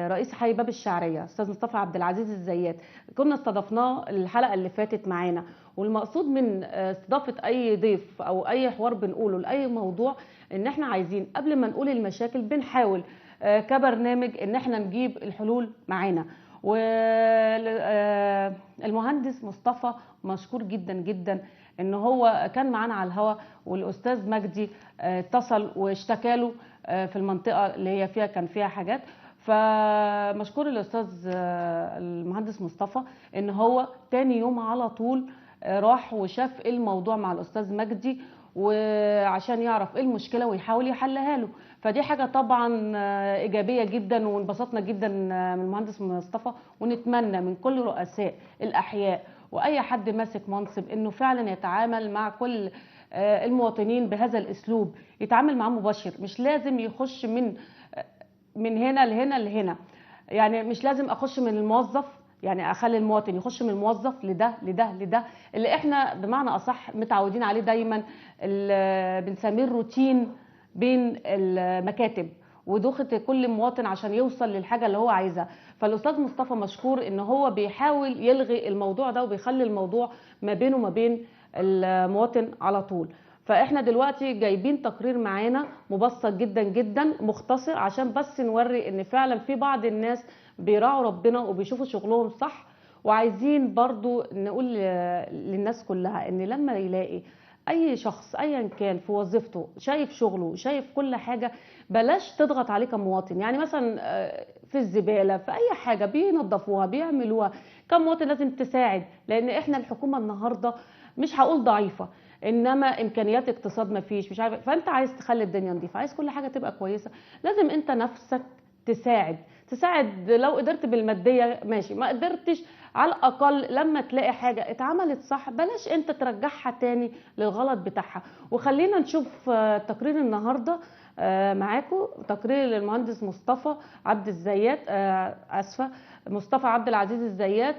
رئيس حي باب الشعريه استاذ مصطفى عبد العزيز الزيات. كنا استضفناه الحلقه اللي فاتت معانا، والمقصود من استضافه اي ضيف او اي حوار بنقوله لاي موضوع ان احنا عايزين قبل ما نقول المشاكل بنحاول كبرنامج ان احنا نجيب الحلول معانا. والمهندس مصطفى مشكور جدا جدا ان هو كان معانا على الهواء، والاستاذ مجدي اتصل واشتكى له في المنطقه اللي هي فيها كان فيها حاجات. فمشكور الاستاذ المهندس مصطفى ان هو تاني يوم على طول راح وشاف ايه الموضوع مع الاستاذ مجدي، وعشان يعرف ايه المشكله ويحاول يحلها له. فدي حاجه طبعا ايجابيه جدا، وانبسطنا جدا من المهندس مصطفى، ونتمنى من كل رؤساء الاحياء واي حد ماسك منصب انه فعلا يتعامل مع كل المواطنين بهذا الاسلوب، يتعامل معاه مباشر، مش لازم يخش من هنا لهنا لهنا. يعني مش لازم اخش من الموظف، يعني اخلي المواطن يخش من الموظف لده لده لده، اللي احنا بمعنى اصح متعودين عليه دايما، اللي بنسميه الروتين بين المكاتب ودوخة كل مواطن عشان يوصل للحاجة اللي هو عايزها. فالأستاذ مصطفى مشكور إن هو بيحاول يلغي الموضوع ده وبيخلي الموضوع ما بينه وما بين المواطن على طول. فاحنا دلوقتي جايبين تقرير معانا مبسط جدا جدا مختصر، عشان بس نوري ان فعلا في بعض الناس بيراعوا ربنا وبيشوفوا شغلهم صح. وعايزين برضو نقول للناس كلها ان لما يلاقي اي شخص ايا كان في وظيفته شايف شغله شايف كل حاجه، بلاش تضغط عليه كمواطن. يعني مثلا في الزباله في اي حاجه بينظفوها بيعملوها، كمواطن لازم تساعد، لان احنا الحكومه النهارده مش هقول ضعيفه، انما امكانيات اقتصاد ما فيش، مش عارف. فانت عايز تخلي الدنيا نظيفه، عايز كل حاجه تبقى كويسه، لازم انت نفسك تساعد لو قدرت بالماديه ماشي، ما قدرتش على الاقل لما تلاقي حاجه اتعملت صح بلاش انت ترجعها تاني للغلط بتاعها. وخلينا نشوف تقرير النهارده معاكم، تقرير للمهندس مصطفى عبد الزيات، اسفه، مصطفى عبد العزيز الزيات.